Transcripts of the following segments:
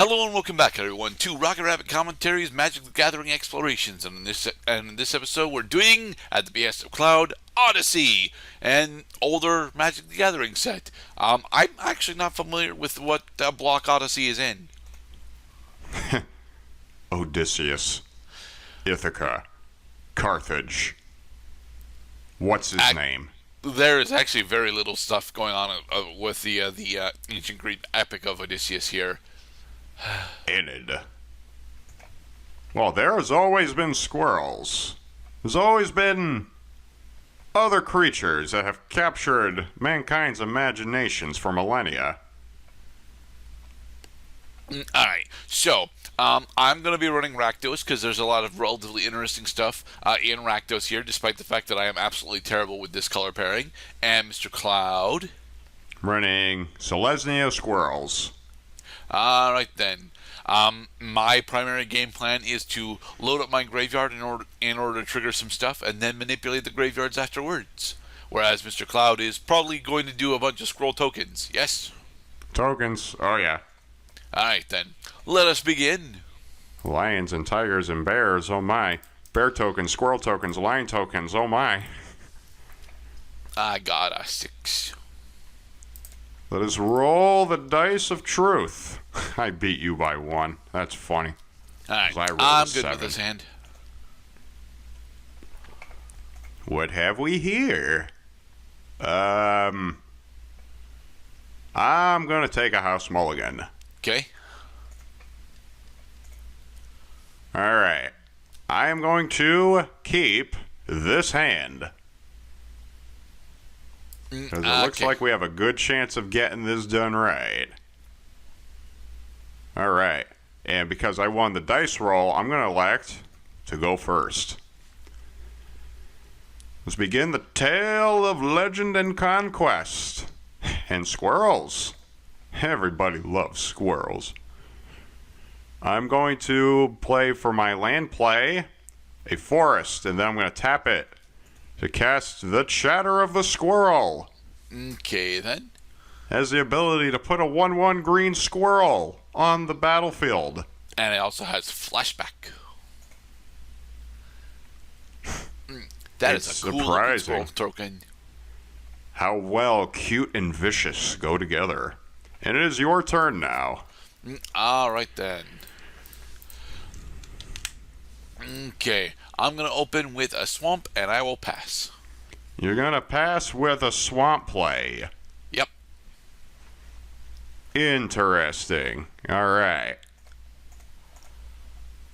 Hello and welcome back, everyone, to Rocket Rabbit Commentaries, Magic the Gathering Explorations. And in this episode, we're doing, at the behest of Cloud, Odyssey, an older Magic the Gathering set. I'm actually not familiar with what block Odyssey is in. Odysseus, Ithaca, Carthage. What's his name? There is actually very little stuff going on with the ancient Greek epic of Odysseus here. Enid. Well, there's always been squirrels. There's always been other creatures that have captured mankind's imaginations for millennia. Alright, so I'm going to be running Rakdos because there's a lot of relatively interesting stuff in Rakdos here, despite the fact that I am absolutely terrible with this color pairing. And Mr. Cloud. Running Selesnya squirrels. Alright then. My primary game plan is to load up my graveyard in order to trigger some stuff and then manipulate the graveyards afterwards. Whereas Mr. Cloud is probably going to do a bunch of scroll tokens. Yes? Tokens, oh yeah. Alright then. Let us begin. Lions and tigers and bears, oh my. Bear tokens, squirrel tokens, lion tokens, oh my. I got a 6. Let us roll the dice of truth. I beat you by 1. That's funny. Alright, I'm good with this hand. What have we here? I'm gonna take a house mulligan. Okay. Alright. I am going to keep this hand. Because it looks like we have a good chance of getting this done right. Alright. And because I won the dice roll, I'm going to elect to go first. Let's begin the tale of legend and conquest. And squirrels. Everybody loves squirrels. I'm going to play for my land play a forest, and then I'm going to tap it to cast the Chatter of the Squirrel. Okay, then. Has the ability to put a 1/1 green squirrel on the battlefield. And it also has flashback. That is a cool surprising token. How well cute and vicious go together. And it is your turn now. Alright then. Okay, I'm going to open with a swamp and I will pass. You're going to pass with a swamp play. Yep. Interesting. Alright.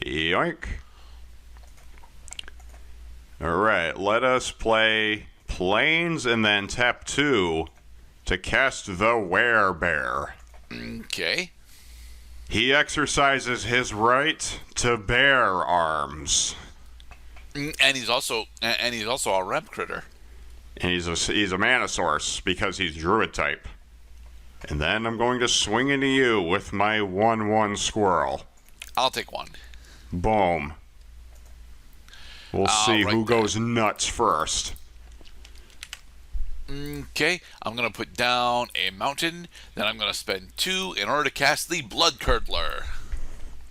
Yoink. Alright, let us play Plains and then tap 2 to cast the Werebear. Okay. He exercises his right to bear arms. And he's also a ramp critter. And he's a mana source because he's druid type. And then I'm going to swing into you with my 1/1 squirrel. I'll take 1. Boom. We'll see who goes nuts first. Okay, I'm going to put down a mountain, then I'm going to spend 2 in order to cast the Blood Curdler.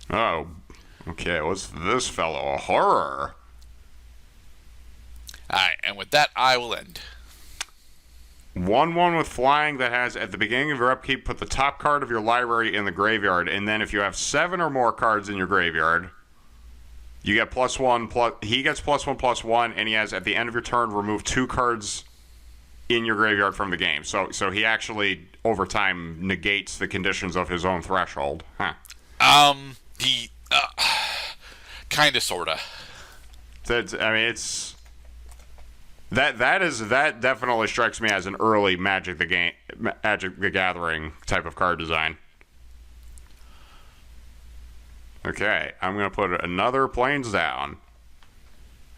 Oh, okay, what's this fellow? A horror. Alright, and with that, I will end. 1/1 with flying that has, at the beginning of your upkeep, put the top card of your library in the graveyard, and then if you have 7 or more cards in your graveyard, you get +1, he gets +1/+1, and he has, at the end of your turn, remove 2 cards in your graveyard from the game. So he actually, over time, negates the conditions of his own threshold. Huh. He, kinda, sorta. It's... That definitely strikes me as an early Magic the Gathering type of card design. Okay, I'm going to put another Plains down.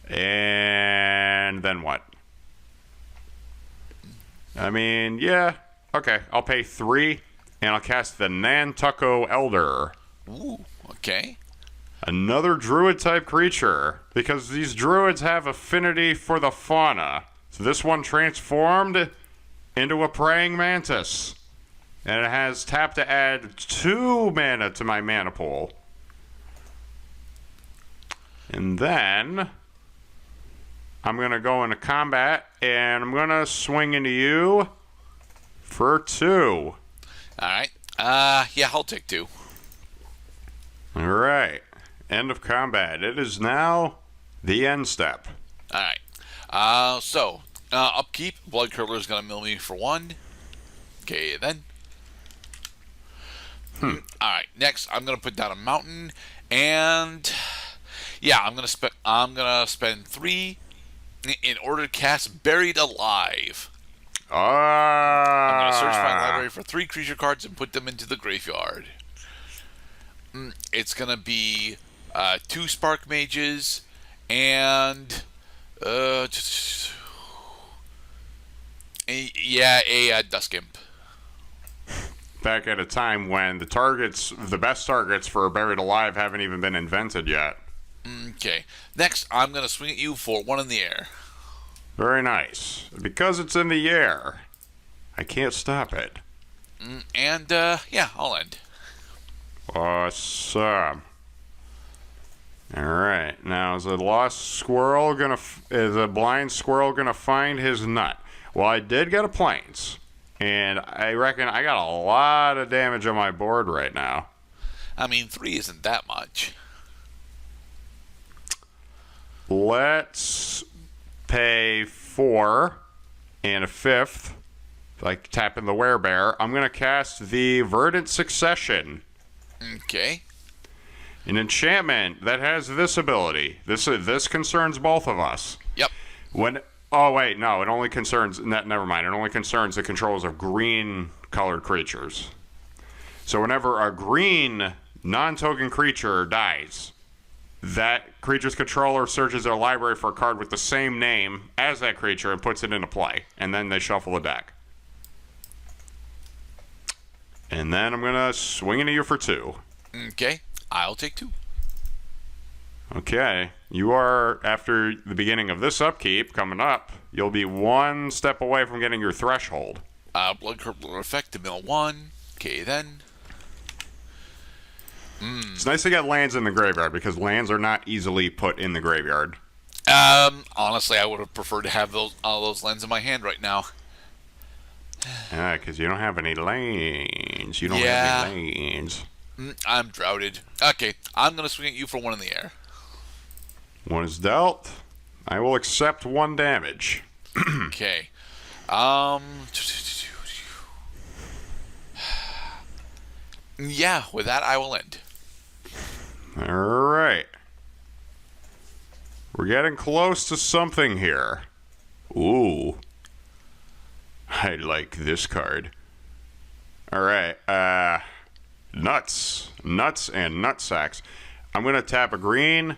And then what? I mean, yeah. Okay, I'll pay 3, and I'll cast the Nantucko Elder. Ooh, okay. Another druid-type creature, because these druids have affinity for the fauna. So this one transformed into a praying mantis. And it has tap to add 2 mana to my mana pool. And then I'm going to go into combat, and I'm going to swing into you for 2. Alright. Yeah, I'll take 2. Alright. End of combat. It is now the end step. Alright. Upkeep. Blood Curdler is going to mill me for 1. Okay, then. Alright, next I'm going to put down a mountain, and yeah, I'm going to spend 3 in order to cast Buried Alive. I'm going to search my library for 3 creature cards and put them into the graveyard. It's going to be 2 Spark Mages and a Dusk Imp. Back at a time when the best targets for Buried Alive haven't even been invented yet. Okay. Next, I'm going to swing at you for 1 in the air. Very nice. Because it's in the air, I can't stop it. And, I'll end. Awesome. Alright, now is a blind squirrel gonna find his nut? Well, I did get a plains, and I reckon I got a lot of damage on my board right now. I mean, 3 isn't that much. Let's pay 4 and a 5th, like tapping the werebear. I'm gonna cast the Verdant Succession. Okay. An enchantment that has this ability. This concerns both of us. Yep. It only concerns... Never mind. It only concerns the controls of green-colored creatures. So whenever a green non-token creature dies, that creature's controller searches their library for a card with the same name as that creature and puts it into play. And then they shuffle the deck. And then I'm going to swing into you for 2. Okay. I'll take 2. Okay. You are, after the beginning of this upkeep coming up, you'll be 1 step away from getting your threshold. Blood Curdler effect to mill 1. Okay, then. It's nice to get lands in the graveyard because lands are not easily put in the graveyard. Honestly, I would have preferred to have all those lands in my hand right now. Yeah, because you don't have any lands. You don't have any lands. I'm droughted. Okay, I'm going to swing at you for 1 in the air. 1 is dealt. I will accept 1 damage. Okay. Yeah, with that, I will end. Alright. We're getting close to something here. Ooh. I like this card. Alright, nuts. Nuts and nutsacks. I'm going to tap a green,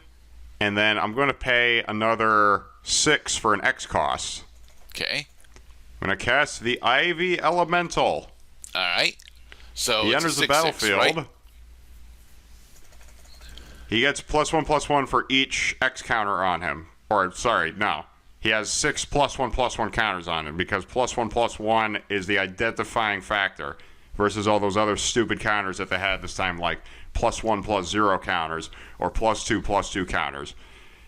and then I'm going to pay another 6 for an X cost. Okay. I'm going to cast the Ivy Elemental. Alright. So He it's enters a the 6/6, battlefield. right? He gets +1/+1 for each X counter on him. Or, sorry, no. He has 6 +1/+1 counters on him because +1/+1 is the identifying factor versus all those other stupid counters that they had this time, like +1/+0 counters or +2/+2 counters.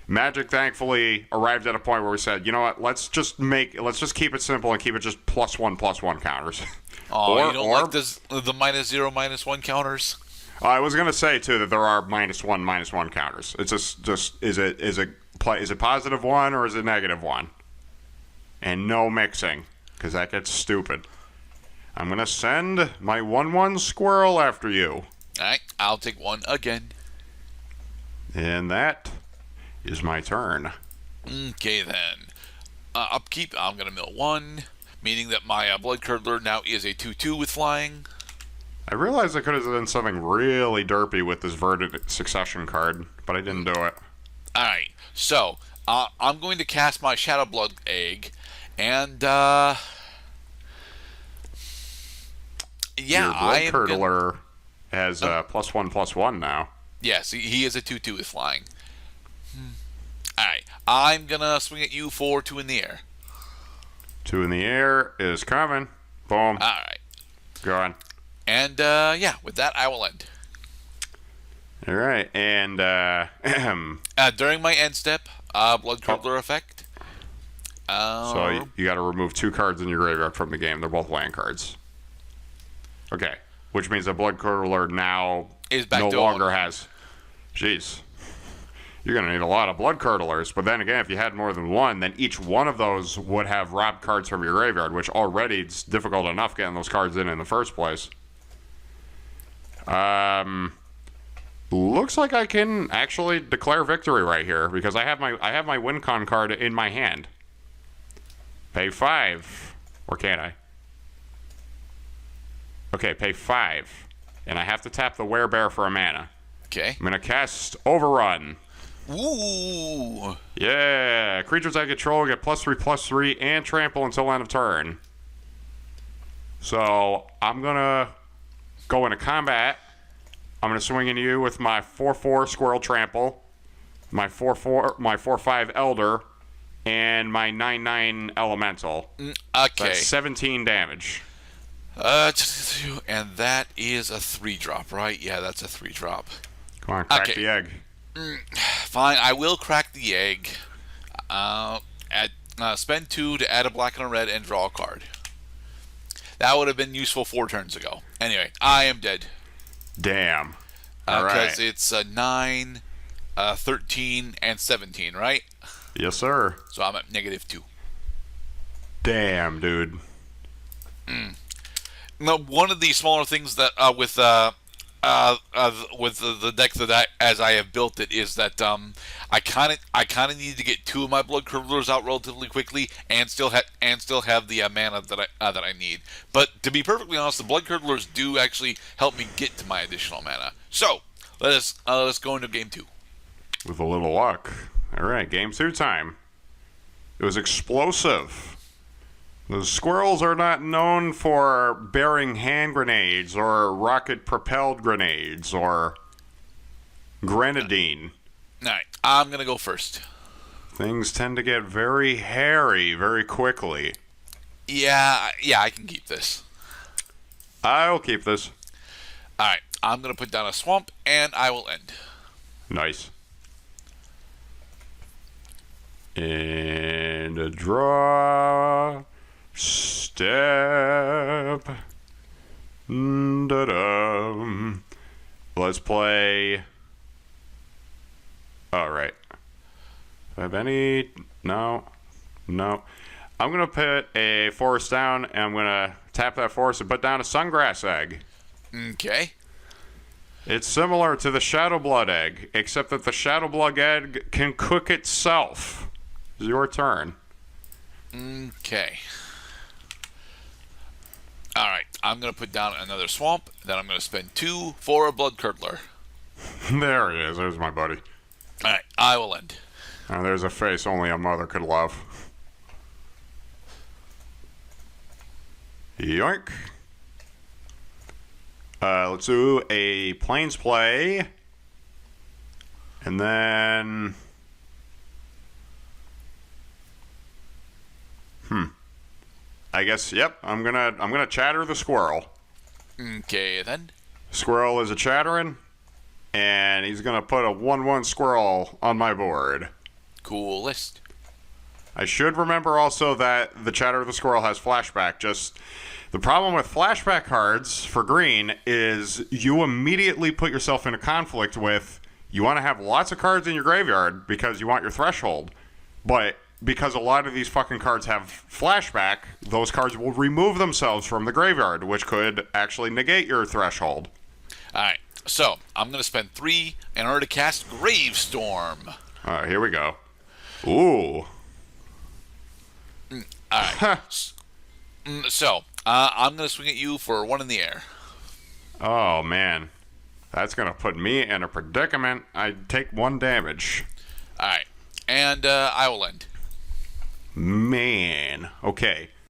Magic thankfully arrived at a point where we said, you know what, let's just keep it simple and keep it just +1/+1 counters. Oh, you don't like the -0, -1 counters? I was gonna say too that there are -1 counters. It's just is it +1 or is it -1? And no mixing, because that gets stupid. I'm gonna send my 1/1 squirrel after you. Alright, I'll take 1 again. And that is my turn. Okay then. Upkeep, I'm gonna mill 1, meaning that my Blood Curdler now is a 2/2 with flying. I realized I could have done something really derpy with this Verdant Succession card, but I didn't do it. Alright, so I'm going to cast my Shadow Blood Egg, and Your Blood Curdler has +1/+1 now. Yes, he is a 2/2 with flying. Alright, I'm gonna swing at you for 2 in the air. 2 in the air is coming. Boom. Alright. Go on. And with that, I will end. All right, and During my end step, Blood Curdler effect. So you got to remove 2 cards in your graveyard from the game. They're both land cards. Okay, which means that Blood Curdler now is back no to longer 1. has. Jeez, you're gonna need a lot of Blood Curdlers. But then again, if you had more than one, then each one of those would have robbed cards from your graveyard, which already it's difficult enough getting those cards in the first place. Looks like I can actually declare victory right here because I have my win con card in my hand. Pay 5, or can't I? Okay, pay 5, and I have to tap the Werebear for a mana. Okay. I'm gonna cast Overrun. Ooh. Yeah, creatures I control get +3/+3 and trample until end of turn. So I'm gonna go into combat. I'm going to swing into you with my 4/4 Squirrel Trample, my 4/5 Elder, and my 9/9 Elemental. Okay. That's 17 damage. And that is a 3-drop, right? Yeah, that's a 3-drop. Come on, crack the egg. Fine, I will crack the egg. Spend 2 to add a black and a red and draw a card. That would have been useful 4 turns ago. Anyway, I am dead. Damn. All right. Because it's 9, 13, and 17, right? Yes, sir. So I'm at -2. Damn, dude. Now, one of the smaller things that with the deck that as I have built it is that I kind of need to get 2 of my Blood Curdlers out relatively quickly and still have the mana that I need. But to be perfectly honest, the Blood Curdlers do actually help me get to my additional mana. So let us go into game 2 with a little luck. All right, game 2 time. It was explosive. The squirrels are not known for bearing hand grenades or rocket-propelled grenades or grenadine. All right, I'm going to go first. Things tend to get very hairy very quickly. Yeah, I can keep this. I'll keep this. All right, I'm going to put down a swamp, and I will end. Nice. And a draw. Step. Da-da. Let's play. All right. Do I have any? No. I'm going to put a forest down, and I'm going to tap that forest and put down a Sungrass egg. Okay. It's similar to the Shadow Blood egg, except that the Shadow Blood egg can cook itself. It's your turn. Okay. Alright, I'm going to put down another swamp, then I'm going to spend 2 for a Blood Curdler. There he is. There's my buddy. Alright, I will end. Now there's a face only a mother could love. Yoink. Let's do a Plains play. And then... I guess, yep, I'm gonna chatter the squirrel. Okay, then. Squirrel is a chattering, and he's gonna put a 1/1 squirrel on my board. Cool list. I should remember also that the chatter of the squirrel has flashback. Just the problem with flashback cards for green is you immediately put yourself in a conflict with you want to have lots of cards in your graveyard because you want your threshold, but because a lot of these fucking cards have flashback, those cards will remove themselves from the graveyard, which could actually negate your threshold. Alright, so I'm going to spend 3 in order to cast Gravestorm. Alright, here we go. Ooh. Alright. So, I'm going to swing at you for 1 in the air. Oh, man. That's going to put me in a predicament. I take 1 damage. Alright, and I will end. Man. Okay.